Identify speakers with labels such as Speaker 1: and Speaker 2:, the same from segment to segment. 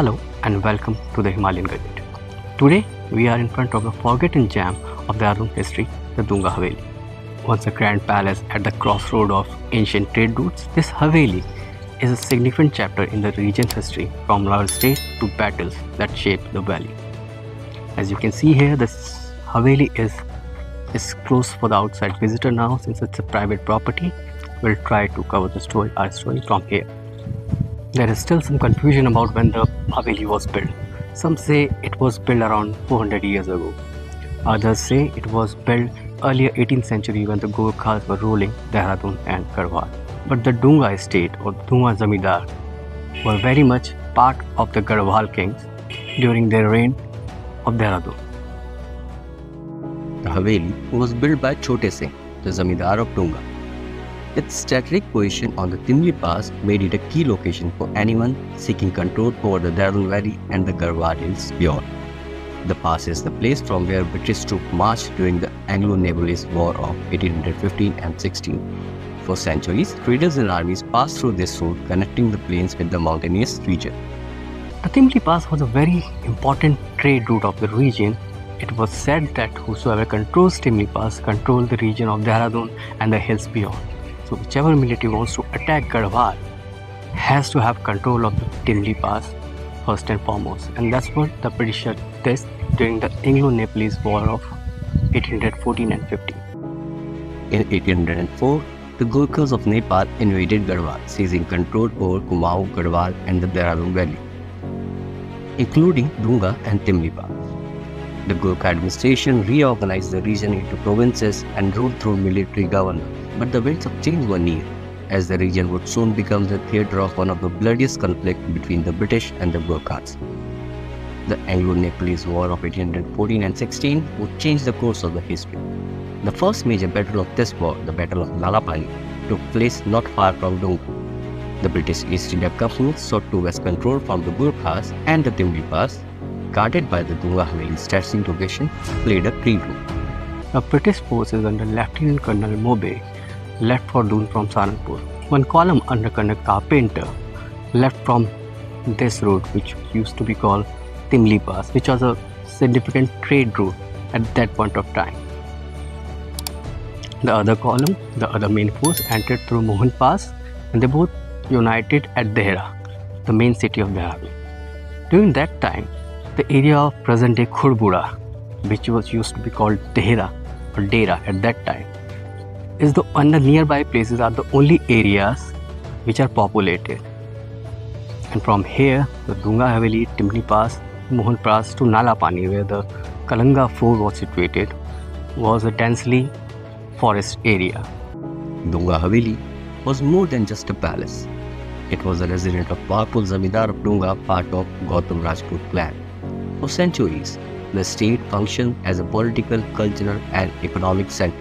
Speaker 1: Hello and welcome to the Himalayan Gazette. Today we are in front of the forgotten gem of Dehradun history, the Doonga Haveli. Once a grand palace at the crossroad of ancient trade routes, this Haveli is a significant chapter in the region's history from royal state to battles that shaped the valley. As you can see here, this Haveli is closed for the outside visitor now since it's a private property. We'll try to cover our story from here. There is still some confusion about when the Haveli was built. Some say it was built around 400 years ago. Others say it was built earlier 18th century when the Gurkhas were ruling Dehradun and Garhwal. But the Doonga estate or Doonga Zamindar were very much part of the Garhwal kings during their reign of Dehradun.
Speaker 2: The Haveli was built by Chote Singh, the Zamindar of Doonga. Its strategic position on the Timli Pass made it a key location for anyone seeking control over the Dehradun Valley and the Garhwal Hills beyond. The pass is the place from where British troops marched during the Anglo-Nepalese War of 1815 and 16. For centuries, traders and armies passed through this route, connecting the plains with the mountainous region.
Speaker 1: The Timli Pass was a very important trade route of the region. It was said that whosoever controls Timli Pass controls the region of Dehradun and the hills beyond. So whichever military wants to attack Garhwal has to have control of the Timli Pass first and foremost. And that's what the British did during the Anglo-Nepalese War of 1814 and 15.
Speaker 2: In 1804, the Gurkhas of Nepal invaded Garhwal, seizing control over Kumaon, Garhwal and the Dehradun Valley, including Doonga and Timli Pass. The Gurkha administration reorganized the region into provinces and ruled through military governors. But the winds of change were near, as the region would soon become the theatre of one of the bloodiest conflicts between the British and the Gurkhas. The Anglo-Nepalese War of 1814 and 16 would change the course of the history. The first major battle of this war, the Battle of Lalapani, took place not far from Doonga. The British East India Company sought to wrest control from the Gurkhas, and the Timli Pass, guarded by the Doonga Haveli strategic location, played a key role.
Speaker 1: The British forces under Lieutenant Colonel Mobe left for Doon from Saranpur. One column under Colonel Carpenter left from this route, which used to be called Timli Pass, which was a significant trade route at that point of time. The other column, the other main force, entered through Mohan Pass, and they both united at Dehra, the main city of Dehradun. During that time, the area of present-day Khurdbura, which was used to be called Dehra or Dera at that time, and the nearby places are the only areas which are populated. And from here, the Doonga Haveli, Timli Pass, Mohan Pass to Nalapani, where the Kalanga fort was situated, was a densely forest area.
Speaker 2: Doonga Haveli was more than just a palace. It was a residence of powerful Zamindar of Doonga, part of Gautam Rajput clan. For centuries, the state functioned as a political, cultural and economic center.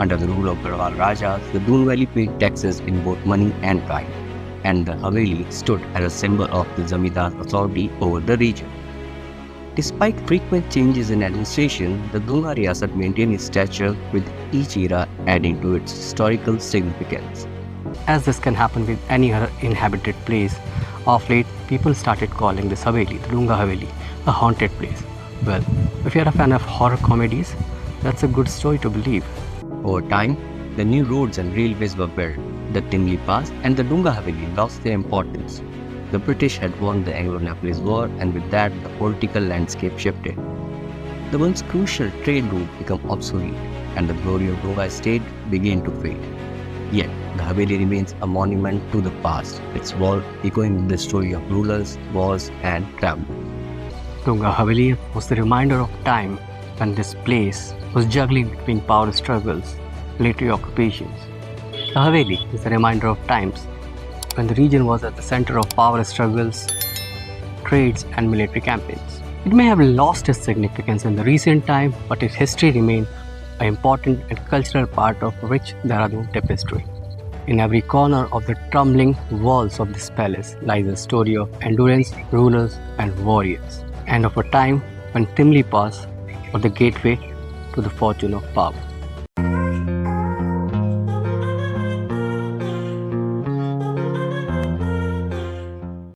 Speaker 2: Under the rule of Garhwal Rajas, the Doon Valley paid taxes in both money and kind, and the Haveli stood as a symbol of the Zamindar's authority over the region. Despite frequent changes in administration, the Doonga Riyasat maintained its stature, with each era adding to its historical significance.
Speaker 1: As this can happen with any other inhabited place, of late people started calling this Haveli, the Doonga Haveli, a haunted place. Well, if you're a fan of horror comedies, that's a good story to believe.
Speaker 2: Over time, the new roads and railways were built. The Timli Pass and the Doonga Haveli lost their importance. The British had won the Anglo-Nepalese War, and with that, the political landscape shifted. The once crucial trade route became obsolete, and the glory of Doonga state began to fade. Yet, the Haveli remains a monument to the past, its wall echoing with the story of rulers, wars, and travel.
Speaker 1: Doonga Haveli was the reminder of time when this place was juggling between power struggles, military occupations. The Haveli is a reminder of times when the region was at the center of power struggles, trades and military campaigns. It may have lost its significance in the recent time, but its history remains an important and cultural part of rich Dehradun tapestry. In every corner of the crumbling walls of this palace lies a story of endurance, rulers and warriors, and of a time when Timli Pass was the gateway to the fortune of power.